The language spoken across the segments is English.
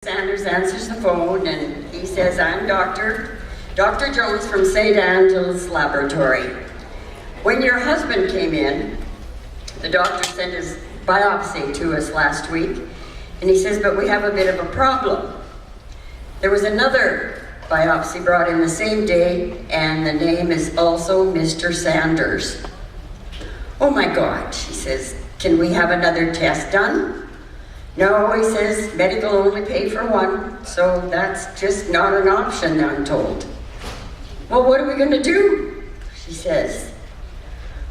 Sanders answers the phone and he says, "I'm Dr. Jones from St. Angela's Laboratory. When your husband came in, the doctor sent his biopsy to us last week, and he says, but we have a bit of a problem. There was another biopsy brought in the same day, and the name is also Mr. Sanders." "Oh my God," she says, "can we have another test done?" "No," he says, "medical only pay for one, so that's just not an option, I'm told." "Well, what are we going to do?" she says.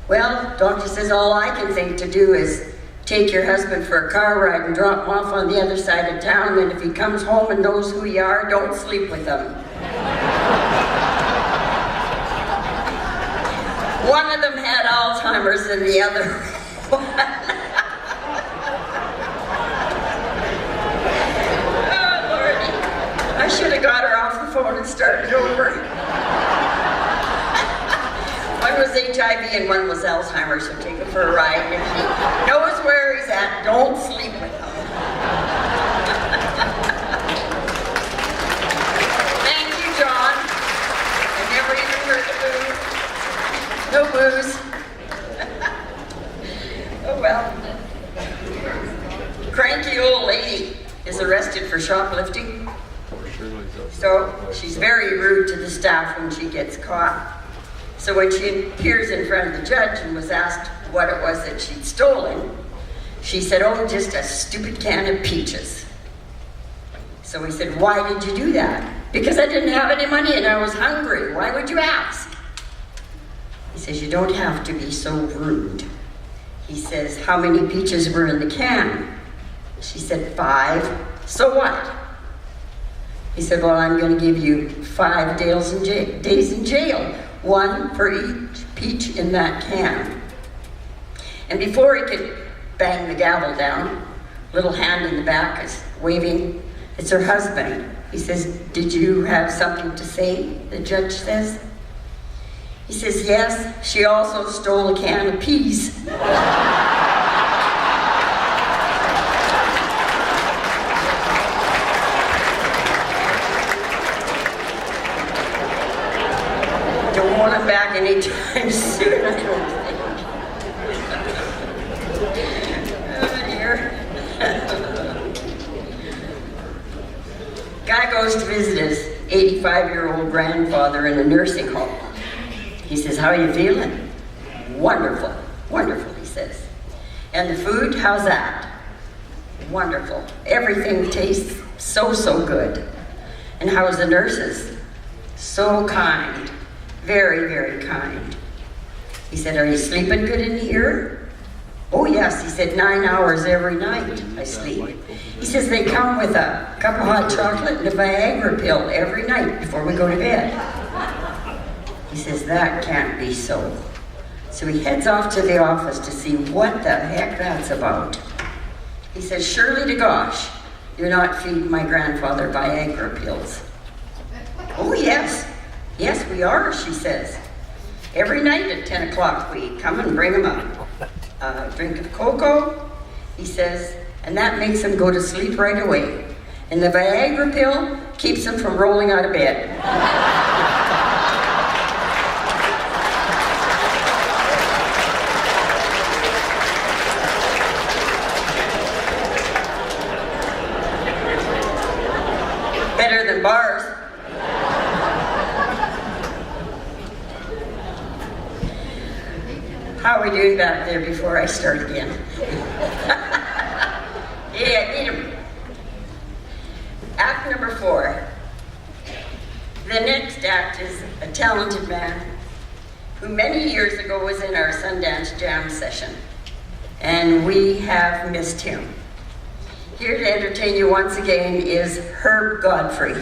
"Well," doctor says, "all I can think to do is take your husband for a car ride and drop him off on the other side of town, and if he comes home and knows who you are, don't sleep with him." One of them had Alzheimer's and the other one. I should have got her off the phone and started over. One was HIV and one was Alzheimer's, so take him for a ride. And if he knows where he's at, don't sleep with him. Thank you, John. I never even heard the booze. No booze. Oh well. Cranky old lady is arrested for shoplifting. So she's very rude to the staff when she gets caught. So when she appears in front of the judge and was asked what it was that she'd stolen, she said, "Oh, just a stupid can of peaches." So he said, "Why did you do that?" "Because I didn't have any money and I was hungry. Why would you ask?" He says, "You don't have to be so rude." He says, "How many peaches were in the can?" She said, 5. "So what?" He said, "Well, I'm going to give you 5 days in jail, 1 for each peach in that can." And before he could bang the gavel down, little hand in the back is waving. It's her husband. He says, "Did you have something to say?" the judge says. He says, "Yes, she also stole a can of peas." Don't want him back anytime soon, I don't think. Oh dear. Guy goes to visit his 85-year-old grandfather in a nursing home. He says, "How are you feeling?" "Wonderful, wonderful," he says. "And the food, how's that?" "Wonderful. Everything tastes so good." "And how's the nurses?" "So kind. Very, very kind." He said, "Are you sleeping good in here?" "Oh yes," he said, 9 hours every night I sleep." He says, "They come with a cup of hot chocolate and a Viagra pill every night before we go to bed." He says, "That can't be so." So he heads off to the office to see what the heck that's about. He says, "Surely to gosh, you're not feeding my grandfather Viagra pills." "Oh yes. Yes, we are," she says. "Every night at 10 o'clock we come and bring him a drink of cocoa," he says, "and that makes him go to sleep right away. And the Viagra pill keeps him from rolling out of bed." Better than bars. How are we doing back there before I start again? Yeah, I need him. Act number 4. The next act is a talented man who many years ago was in our Sundance Jam session, and we have missed him. Here to entertain you once again is Herb Godfrey.